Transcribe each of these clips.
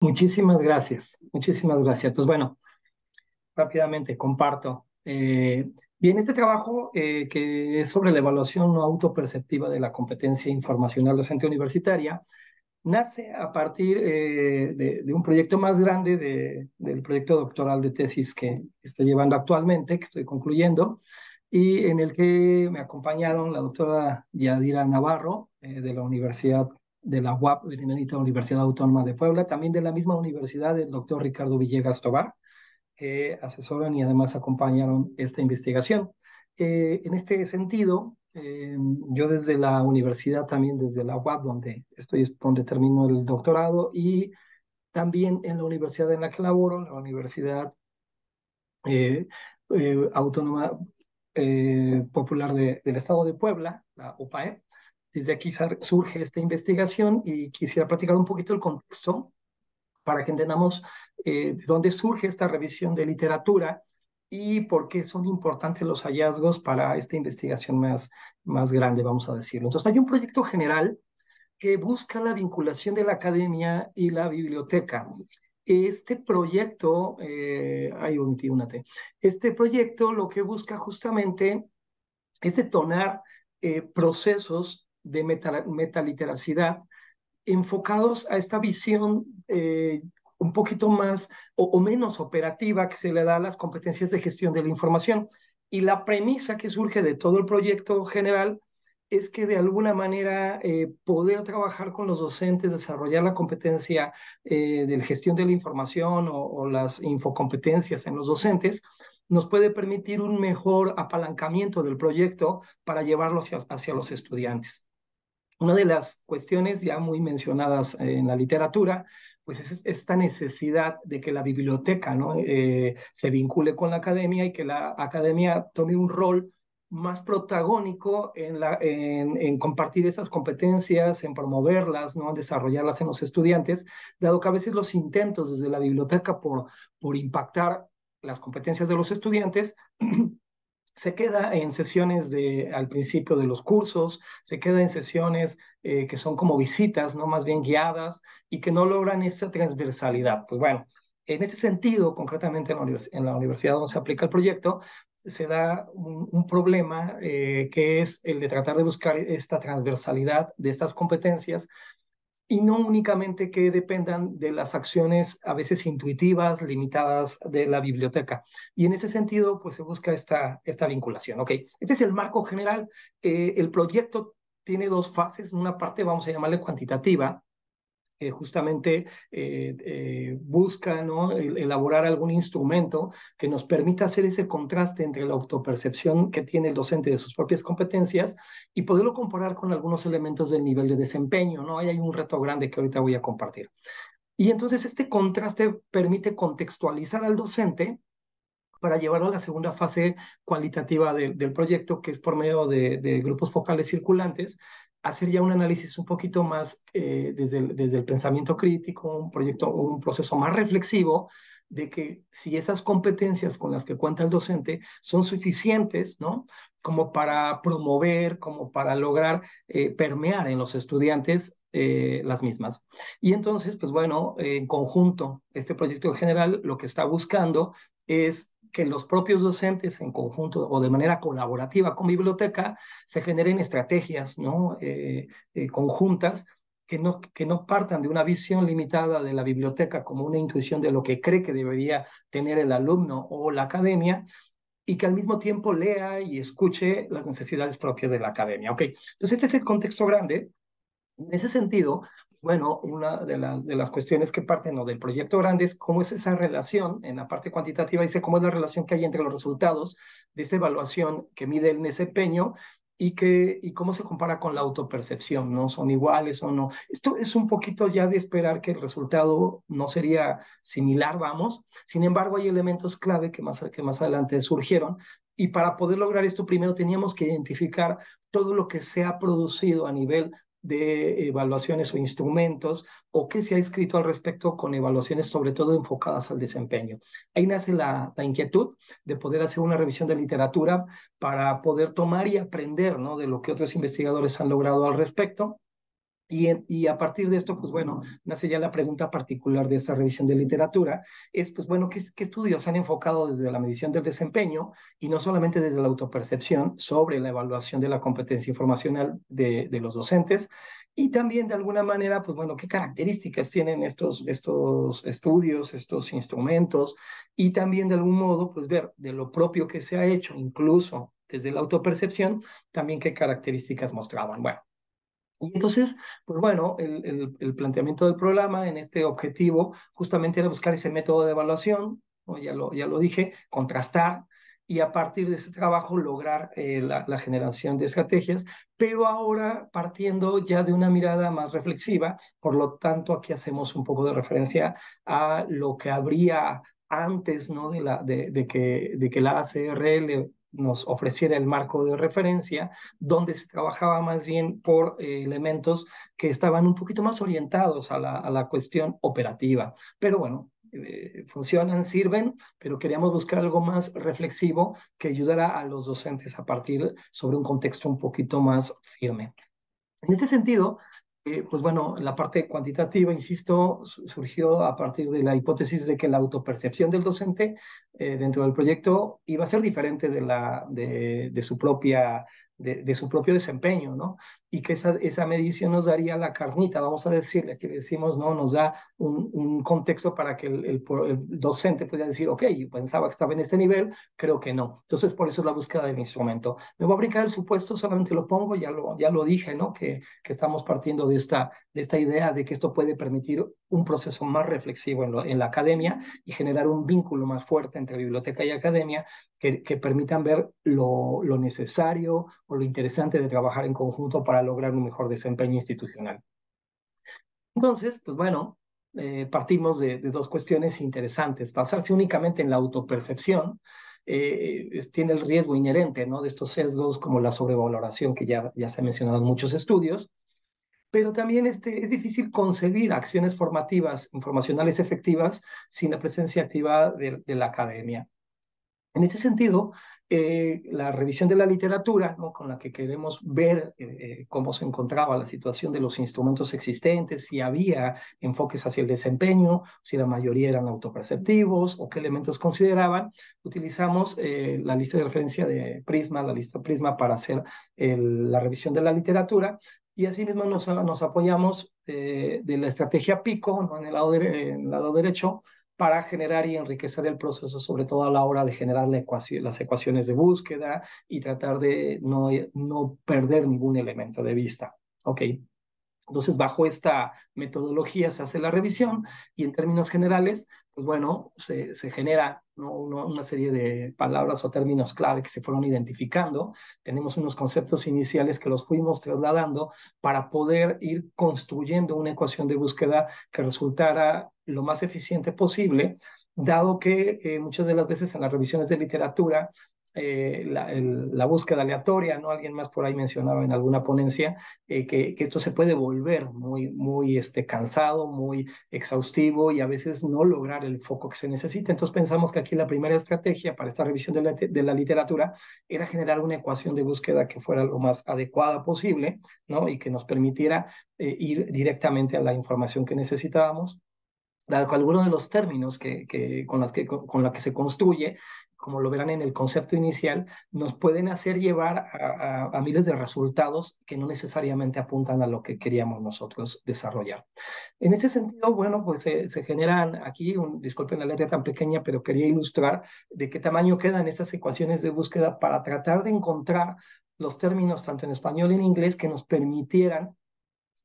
Muchísimas gracias, muchísimas gracias. Pues bueno, rápidamente comparto. Bien, este trabajo que es sobre la evaluación no autoperceptiva de la competencia informacional docente universitaria, nace a partir de un proyecto más grande del proyecto doctoral de tesis que estoy llevando actualmente, que estoy concluyendo, y en el que me acompañaron la doctora Yadira Navarro de la Universidad de la UAP, Benemérita Universidad Autónoma de Puebla, también de la misma universidad el doctor Ricardo Villegas Tobar, que asesoran y además acompañaron esta investigación. En este sentido, yo desde la universidad, también desde la UAP, donde estoy, donde termino el doctorado, y también en la universidad en la que laboro, la Universidad eh, Autónoma Popular del Estado de Puebla, la UPAE. Desde aquí surge esta investigación y quisiera platicar un poquito el contexto para que entendamos de dónde surge esta revisión de literatura y por qué son importantes los hallazgos para esta investigación más grande, vamos a decirlo. Entonces, hay un proyecto general que busca la vinculación de la academia y la biblioteca. Este proyecto, ahí omití una T, este proyecto lo que busca justamente es detonar procesos de metaliteracidad enfocados a esta visión un poquito más o menos operativa que se le da a las competencias de gestión de la información. Y la premisa que surge de todo el proyecto general es que de alguna manera poder trabajar con los docentes, desarrollar la competencia de la gestión de la información o las infocompetencias en los docentes, nos puede permitir un mejor apalancamiento del proyecto para llevarlo hacia los estudiantes. Una de las cuestiones ya muy mencionadas en la literatura, pues es esta necesidad de que la biblioteca, ¿no? Se vincule con la academia y que la academia tome un rol más protagónico en compartir esas competencias, en promoverlas, ¿no? En desarrollarlas en los estudiantes, dado que a veces los intentos desde la biblioteca por impactar las competencias de los estudiantes se queda en sesiones al principio de los cursos, se queda en sesiones que son como visitas, ¿no? Más bien guiadas y que no logran esa transversalidad. Pues bueno, en ese sentido, concretamente en la universidad donde se aplica el proyecto, se da un problema que es el de tratar de buscar esta transversalidad de estas competencias y no únicamente que dependan de las acciones a veces intuitivas, limitadas de la biblioteca. Y en ese sentido, pues se busca esta vinculación. ¿Ok? Este es el marco general. El proyecto tiene dos fases. Una parte, vamos a llamarle cuantitativa, justamente busca, ¿no? Elaborar algún instrumento que nos permita hacer ese contraste entre la autopercepción que tiene el docente de sus propias competencias y poderlo comparar con algunos elementos del nivel de desempeño, ¿no? Ahí hay un reto grande que ahorita voy a compartir. Y entonces este contraste permite contextualizar al docente para llevarlo a la segunda fase cualitativa del proyecto, que es por medio de grupos focales circulantes, hacer ya un análisis un poquito más desde el pensamiento crítico, un proyecto, un proceso más reflexivo de que si esas competencias con las que cuenta el docente son suficientes, ¿no? Como para promover, como para lograr permear en los estudiantes las mismas. Y entonces, pues bueno, en conjunto, este proyecto en general lo que está buscando es que los propios docentes en conjunto o de manera colaborativa con biblioteca se generen estrategias, ¿no? Conjuntas que no partan de una visión limitada de la biblioteca como una intuición de lo que cree que debería tener el alumno o la academia, y que al mismo tiempo lea y escuche las necesidades propias de la academia. ¿Ok? Entonces, este es el contexto grande. En ese sentido, bueno, una de las cuestiones que parten ¿no? del proyecto grande es cómo es esa relación, en la parte cuantitativa dice cómo es la relación que hay entre los resultados de esta evaluación que mide el desempeño y cómo se compara con la autopercepción, ¿no? ¿Son iguales o no? Esto es un poquito ya de esperar que el resultado no sería similar, vamos. Sin embargo, hay elementos clave que más adelante surgieron y para poder lograr esto, primero teníamos que identificar todo lo que se ha producido a nivel de evaluaciones o instrumentos o qué se ha escrito al respecto con evaluaciones sobre todo enfocadas al desempeño. Ahí nace la inquietud de poder hacer una revisión de literatura para poder tomar y aprender, ¿no? De lo que otros investigadores han logrado al respecto Y a partir de esto, pues bueno, nace ya la pregunta particular de esta revisión de literatura, es pues bueno, ¿qué estudios han enfocado desde la medición del desempeño y no solamente desde la autopercepción sobre la evaluación de la competencia informacional de los docentes? Y también de alguna manera, pues bueno, ¿qué características tienen estos estudios, estos instrumentos? Y también de algún modo, pues ver de lo propio que se ha hecho, incluso desde la autopercepción, también qué características mostraban. Bueno. Y entonces, pues bueno, el planteamiento del programa en este objetivo justamente era buscar ese método de evaluación, ¿no? Ya lo dije, contrastar y a partir de ese trabajo lograr la generación de estrategias, pero ahora partiendo ya de una mirada más reflexiva, por lo tanto aquí hacemos un poco de referencia a lo que habría antes, ¿no? De que la ACRL nos ofreciera el marco de referencia donde se trabajaba más bien por elementos que estaban un poquito más orientados a la cuestión operativa. Pero bueno, funcionan, sirven, pero queríamos buscar algo más reflexivo que ayudara a los docentes a partir sobre un contexto un poquito más firme. En ese sentido, pues bueno, la parte cuantitativa, insisto, surgió a partir de la hipótesis de que la autopercepción del docente dentro del proyecto iba a ser diferente de su de su propio desempeño, ¿no? Y que esa medición nos daría la carnita, vamos a decirle, aquí decimos, ¿no? Nos da un contexto para que el docente pueda decir, ok, yo pensaba que estaba en este nivel, creo que no. Entonces, por eso es la búsqueda del instrumento. Me voy a brincar el supuesto, solamente lo pongo, ya lo dije, ¿no? Que estamos partiendo de esta idea de que esto puede permitir un proceso más reflexivo en la academia y generar un vínculo más fuerte entre biblioteca y academia que permitan ver lo necesario o lo interesante de trabajar en conjunto para lograr un mejor desempeño institucional. Entonces, pues bueno, partimos de dos cuestiones interesantes. Basarse únicamente en la autopercepción tiene el riesgo inherente, ¿no? De estos sesgos como la sobrevaloración que ya se ha mencionado en muchos estudios, pero también es difícil concebir acciones formativas, informacionales efectivas sin la presencia activa de la academia. En ese sentido, la revisión de la literatura, ¿no? Con la que queremos ver cómo se encontraba la situación de los instrumentos existentes, si había enfoques hacia el desempeño, si la mayoría eran autoperceptivos o qué elementos consideraban, utilizamos la lista de referencia de Prisma, la lista Prisma para hacer la revisión de la literatura. Y asimismo nos apoyamos de la estrategia PICO, ¿no? En el lado derecho, para generar y enriquecer el proceso, sobre todo a la hora de generar las ecuaciones de búsqueda y tratar de no perder ningún elemento de vista. ¿Ok? Entonces, bajo esta metodología se hace la revisión y en términos generales, pues bueno, se genera, ¿no? Una serie de palabras o términos clave que se fueron identificando. Tenemos unos conceptos iniciales que los fuimos trasladando para poder ir construyendo una ecuación de búsqueda que resultara lo más eficiente posible, dado que muchas de las veces en las revisiones de literatura, la búsqueda aleatoria, ¿no? Alguien más por ahí mencionaba en alguna ponencia, que esto se puede volver muy cansado, muy exhaustivo y a veces no lograr el foco que se necesita. Entonces pensamos que aquí la primera estrategia para esta revisión de la literatura era generar una ecuación de búsqueda que fuera lo más adecuada posible, ¿no? Y que nos permitiera ir directamente a la información que necesitábamos, dado que algunos de los términos con la que se construye, como lo verán en el concepto inicial, nos pueden hacer llevar a miles de resultados que no necesariamente apuntan a lo que queríamos nosotros desarrollar. En este sentido, bueno, pues se generan aquí, disculpen la letra tan pequeña, pero quería ilustrar de qué tamaño quedan estas ecuaciones de búsqueda para tratar de encontrar los términos tanto en español y en inglés que nos permitieran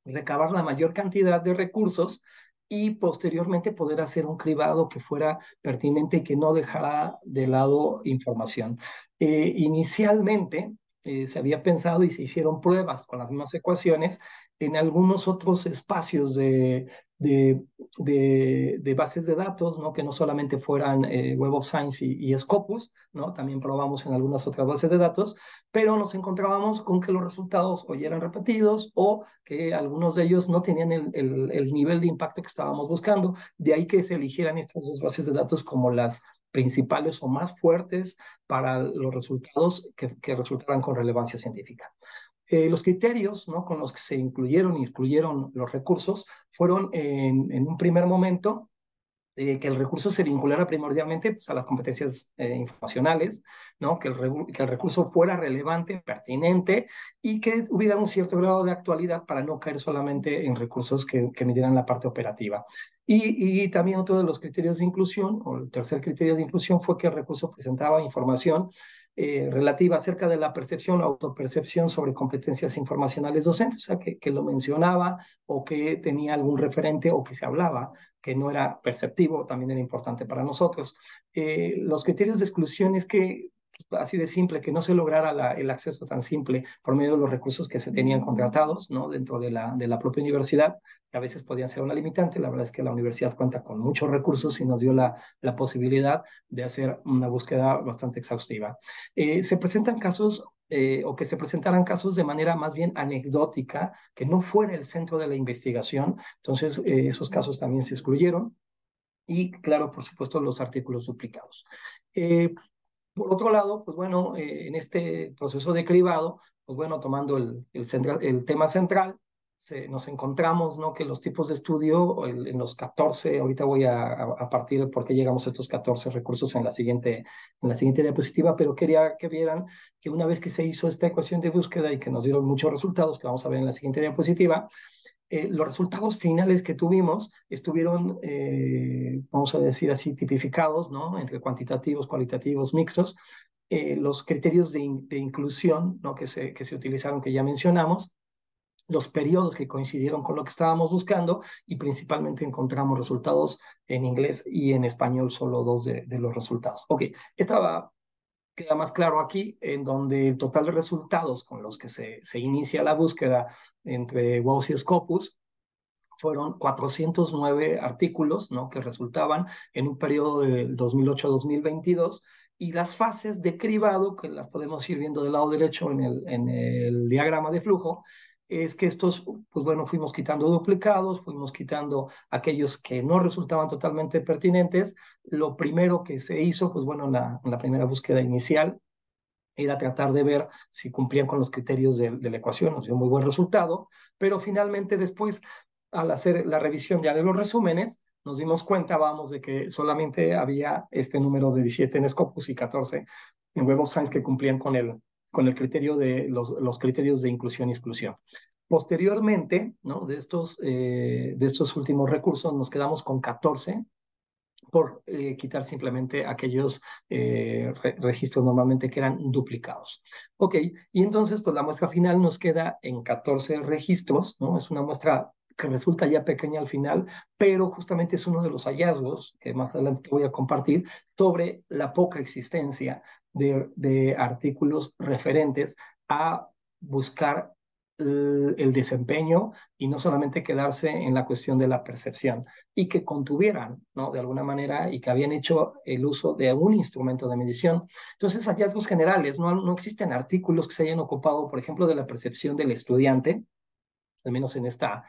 recabar la mayor cantidad de recursos y posteriormente poder hacer un cribado que fuera pertinente y que no dejara de lado información. Inicialmente se había pensado y se hicieron pruebas con las mismas ecuaciones en algunos otros espacios de, de bases de datos, ¿no? Que no solamente fueran Web of Science y Scopus, ¿no? También probamos en algunas otras bases de datos, pero nos encontrábamos con que los resultados o eran repetidos o que algunos de ellos no tenían el nivel de impacto que estábamos buscando. De ahí que se eligieran estas dos bases de datos como las principales o más fuertes para los resultados que resultaran con relevancia científica. Los criterios, ¿no?, con los que se incluyeron y excluyeron los recursos fueron en un primer momento que el recurso se vinculara primordialmente pues, a las competencias informacionales, ¿no? Que el recurso fuera relevante, pertinente y que hubiera un cierto grado de actualidad para no caer solamente en recursos que midieran la parte operativa. Y también otro de los criterios de inclusión, o el tercer criterio de inclusión, fue que el recurso presentaba información relativa acerca de la percepción o autopercepción sobre competencias informacionales docentes, o sea, que lo mencionaba o que tenía algún referente o que se hablaba que no era perceptivo, también era importante para nosotros. Los criterios de exclusión es que, así de simple, que no se lograra el acceso tan simple por medio de los recursos que se tenían contratados, ¿no?, dentro de la propia universidad, que a veces podían ser una limitante. La verdad es que la universidad cuenta con muchos recursos y nos dio la posibilidad de hacer una búsqueda bastante exhaustiva. Se presentan casos o que se presentaran casos de manera más bien anecdótica, que no fuera el centro de la investigación. Entonces, esos casos también se excluyeron. Y claro, por supuesto, los artículos duplicados. Por otro lado, pues bueno, en este proceso de cribado, pues bueno, tomando el tema central, nos encontramos, ¿no?, que los tipos de estudio en los 14, ahorita voy a partir de por qué llegamos a estos 14 recursos en la siguiente diapositiva, pero quería que vieran que una vez que se hizo esta ecuación de búsqueda y que nos dieron muchos resultados, que vamos a ver en la siguiente diapositiva, los resultados finales que tuvimos estuvieron, vamos a decir así, tipificados, ¿no?, entre cuantitativos, cualitativos, mixtos. Los criterios de inclusión, ¿no?, que se utilizaron, que ya mencionamos, los periodos que coincidieron con lo que estábamos buscando, y principalmente encontramos resultados en inglés y en español, solo dos de los resultados. Ok, estaba queda más claro aquí, en donde el total de resultados con los que se inicia la búsqueda entre WOWS y Scopus fueron 409 artículos, ¿no?, que resultaban en un periodo del 2008 a 2022, y las fases de cribado, que las podemos ir viendo del lado derecho en el diagrama de flujo, es que estos, pues bueno, fuimos quitando duplicados, fuimos quitando aquellos que no resultaban totalmente pertinentes. Lo primero que se hizo, pues bueno, en la primera búsqueda inicial, era tratar de ver si cumplían con los criterios de la ecuación. Nos dio muy buen resultado, pero finalmente después, al hacer la revisión ya de los resúmenes, nos dimos cuenta, vamos, de que solamente había este número de 17 en Scopus y 14 en Web of Science que cumplían con el criterio de los criterios de inclusión y exclusión. Posteriormente, ¿no?, de estos últimos recursos, nos quedamos con 14 por quitar simplemente aquellos registros normalmente que eran duplicados. Ok, y entonces pues la muestra final nos queda en 14 registros, ¿no? Es una muestra que resulta ya pequeña al final, pero justamente es uno de los hallazgos que más adelante te voy a compartir sobre la poca existencia de artículos referentes a buscar el desempeño y no solamente quedarse en la cuestión de la percepción, y que contuvieran, ¿no?, de alguna manera, y que habían hecho el uso de un instrumento de medición. Entonces, hallazgos generales, no existen artículos que se hayan ocupado, por ejemplo, de la percepción del estudiante, al menos en esta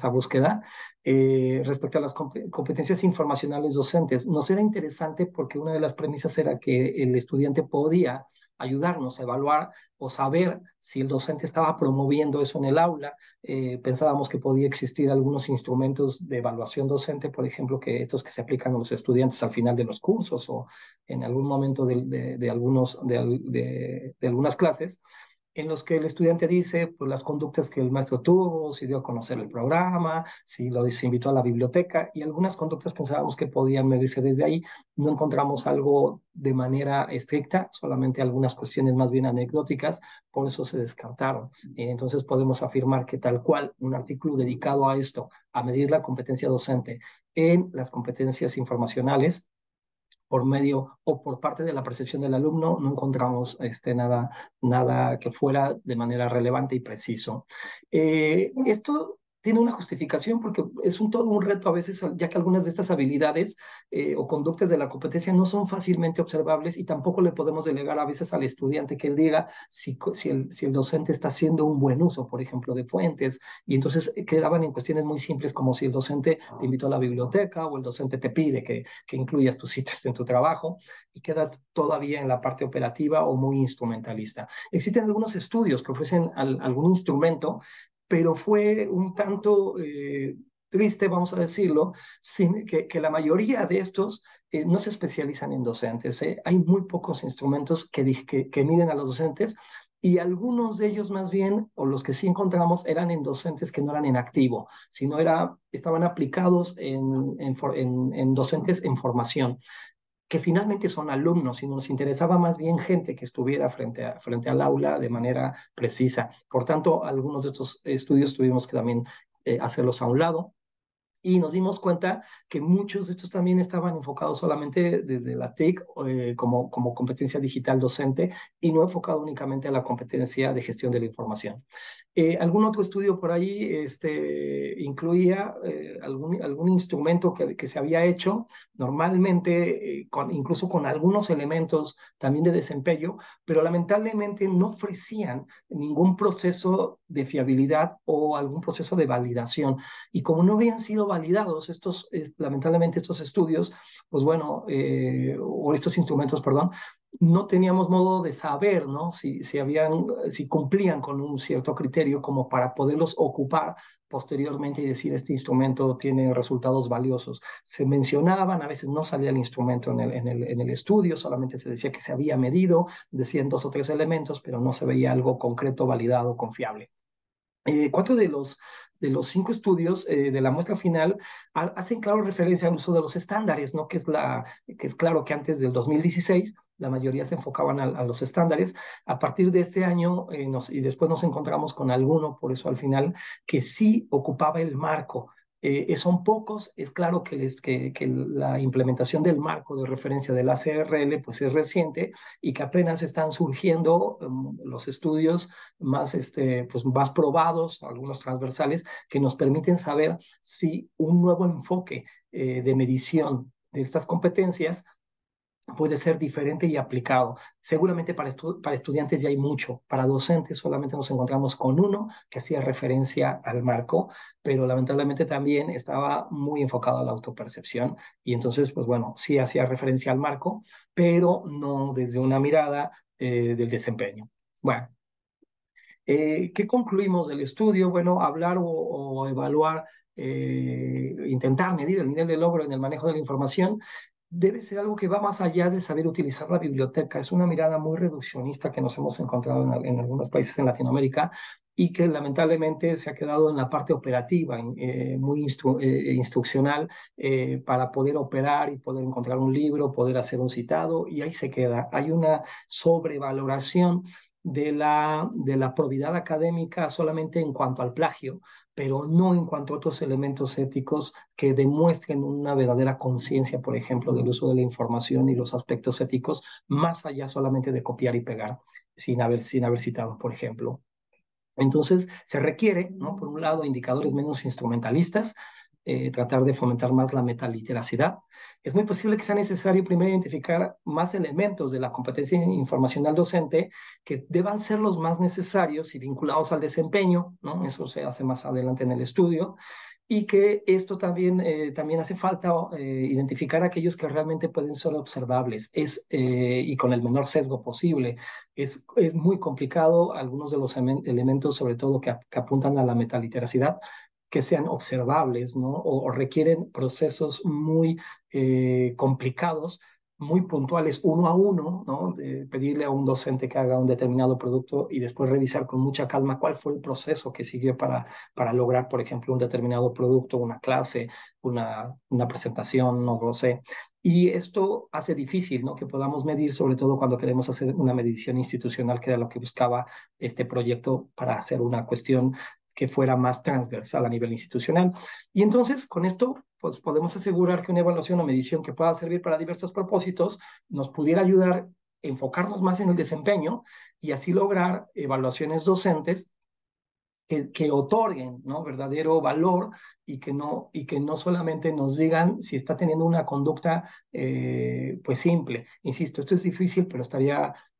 búsqueda, respecto a las competencias informacionales docentes. Nos era interesante porque una de las premisas era que el estudiante podía ayudarnos a evaluar o saber si el docente estaba promoviendo eso en el aula. Pensábamos que podía existir algunos instrumentos de evaluación docente, por ejemplo, que estos que se aplican a los estudiantes al final de los cursos o en algún momento de algunas clases, en los que el estudiante dice pues, las conductas que el maestro tuvo, si dio a conocer el programa, si lo se invitó a la biblioteca, y algunas conductas pensábamos que podían medirse desde ahí. No encontramos algo de manera estricta, solamente algunas cuestiones más bien anecdóticas, por eso se descartaron. Entonces podemos afirmar que tal cual un artículo dedicado a esto, a medir la competencia docente en las competencias informacionales, por medio o por parte de la percepción del alumno, no encontramos nada que fuera de manera relevante y preciso. Esto tiene una justificación porque es todo un reto a veces, ya que algunas de estas habilidades o conductas de la competencia no son fácilmente observables y tampoco le podemos delegar a veces al estudiante que él diga si el docente está haciendo un buen uso, por ejemplo, de fuentes. Y entonces quedaban en cuestiones muy simples como si el docente te invitó a la biblioteca o el docente te pide que incluyas tus citas en tu trabajo y quedas todavía en la parte operativa o muy instrumentalista. Existen algunos estudios que ofrecen algún instrumento, pero fue un tanto triste, vamos a decirlo, que la mayoría de estos no se especializan en docentes. Hay muy pocos instrumentos que miden a los docentes y algunos de ellos más bien, o los que sí encontramos, eran en docentes que no eran en activo, sino estaban aplicados en docentes en formación, que finalmente son alumnos y nos interesaba más bien gente que estuviera frente al aula de manera precisa. Por tanto, algunos de estos estudios tuvimos que también hacerlos a un lado. Y nos dimos cuenta que muchos de estos también estaban enfocados solamente desde la TIC como competencia digital docente y no enfocado únicamente a la competencia de gestión de la información. Algún otro estudio por ahí incluía algún instrumento que se había hecho, normalmente incluso con algunos elementos también de desempeño, pero lamentablemente no ofrecían ningún proceso de fiabilidad o algún proceso de validación. Y como no habían sido validados lamentablemente estos estudios, pues bueno, o estos instrumentos, perdón, no teníamos modo de saber, ¿no? Si cumplían con un cierto criterio como para poderlos ocupar posteriormente y decir este instrumento tiene resultados valiosos. Se mencionaban, a veces no salía el instrumento en el estudio, solamente se decía que se había medido, decían 2 o 3 elementos, pero no se veía algo concreto, validado, confiable. 4 de los 5 estudios de la muestra final hacen claro referencia al uso de los estándares, ¿no? Que es claro que antes del 2016 la mayoría se enfocaban a los estándares. A partir de este año y después nos encontramos con alguno, por eso al final, que sí ocupaba el marco. Son pocos, es claro que la implementación del marco de referencia del ACRL pues es reciente y que apenas están surgiendo los estudios pues, más probados, algunos transversales, que nos permiten saber si un nuevo enfoque de medición de estas competencias puede ser diferente y aplicado. Seguramente para estudiantes ya hay mucho, para docentes solamente nos encontramos con uno que hacía referencia al marco, pero lamentablemente también estaba muy enfocado a la autopercepción y entonces, pues bueno, sí hacía referencia al marco, pero no desde una mirada del desempeño. Bueno, ¿qué concluimos del estudio? Bueno, hablar o evaluar, intentar medir el nivel de logro en el manejo de la información debe ser algo que va más allá de saber utilizar la biblioteca. Es una mirada muy reduccionista que nos hemos encontrado en algunos países en Latinoamérica y que lamentablemente se ha quedado en la parte operativa, muy instruccional, para poder operar y poder encontrar un libro, poder hacer un citado, y ahí se queda. Hay una sobrevaloración de la probidad académica solamente en cuanto al plagio, pero no en cuanto a otros elementos éticos que demuestren una verdadera conciencia, por ejemplo, del uso de la información y los aspectos éticos, más allá solamente de copiar y pegar, sin haber citado, por ejemplo. Entonces, se requiere, ¿no? Por un lado, indicadores menos instrumentalistas, tratar de fomentar más la metaliteracidad. Es muy posible que sea necesario primero identificar más elementos de la competencia informacional docente que deban ser los más necesarios y vinculados al desempeño, ¿no? Eso se hace más adelante en el estudio. Y que esto también hace falta identificar aquellos que realmente pueden ser observables y con el menor sesgo posible. Es muy complicado algunos de los elementos, sobre todo que apuntan a la metaliteracidad, que sean observables, ¿no? O requieren procesos muy complicados, muy puntuales, uno a uno, ¿no? De pedirle a un docente que haga un determinado producto y después revisar con mucha calma cuál fue el proceso que siguió para lograr, por ejemplo, un determinado producto, una clase, una presentación, no lo sé. Y esto hace difícil, ¿no? Que podamos medir, sobre todo cuando queremos hacer una medición institucional, que era lo que buscaba este proyecto para hacer una cuestión que fuera más transversal a nivel institucional. Y entonces, con esto, pues podemos asegurar que una evaluación o medición que pueda servir para diversos propósitos nos pudiera ayudar a enfocarnos más en el desempeño y así lograr evaluaciones docentes que otorguen, ¿no?, verdadero valor y que no solamente nos digan si está teniendo una conducta pues simple. Insisto, esto es difícil, pero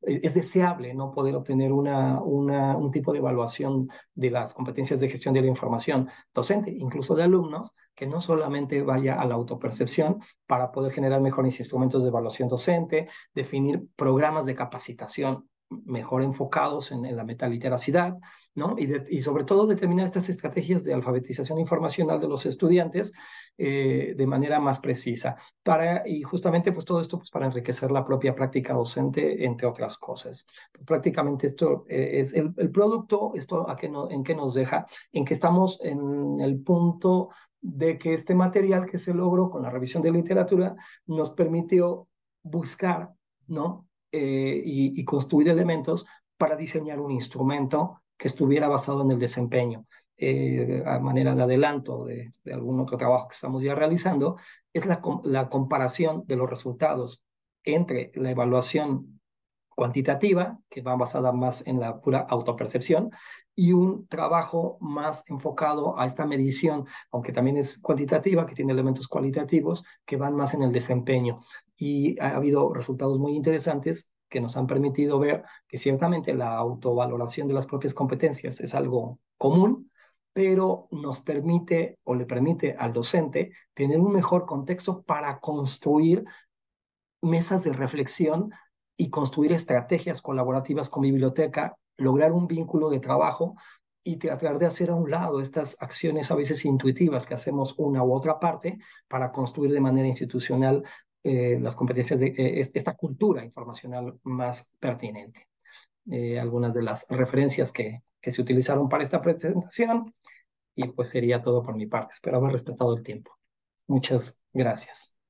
es deseable, ¿no?, poder obtener un tipo de evaluación de las competencias de gestión de la información docente, incluso de alumnos, que no solamente vaya a la autopercepción para poder generar mejores instrumentos de evaluación docente, definir programas de capacitación mejor enfocados en la metaliteracidad, ¿no? Y sobre todo determinar estas estrategias de alfabetización informacional de los estudiantes de manera más precisa. Y justamente pues todo esto pues, para enriquecer la propia práctica docente, entre otras cosas. Prácticamente esto es el producto, esto en qué nos deja, en que estamos en el punto de que este material que se logró con la revisión de literatura nos permitió buscar, ¿no?, y construir elementos para diseñar un instrumento que estuviera basado en el desempeño. A manera de adelanto de algún otro trabajo que estamos ya realizando, es la comparación de los resultados entre la evaluación cuantitativa, que va basada más en la pura autopercepción, y un trabajo más enfocado a esta medición, aunque también es cuantitativa, que tiene elementos cualitativos, que van más en el desempeño. Y ha habido resultados muy interesantes que nos han permitido ver que ciertamente la autovaloración de las propias competencias es algo común, pero nos permite o le permite al docente tener un mejor contexto para construir mesas de reflexión y construir estrategias colaborativas con biblioteca, lograr un vínculo de trabajo y tratar de hacer a un lado estas acciones a veces intuitivas que hacemos una u otra parte para construir de manera institucional las competencias de esta cultura informacional más pertinente. Algunas de las referencias que se utilizaron para esta presentación y pues sería todo por mi parte. Espero haber respetado el tiempo. Muchas gracias.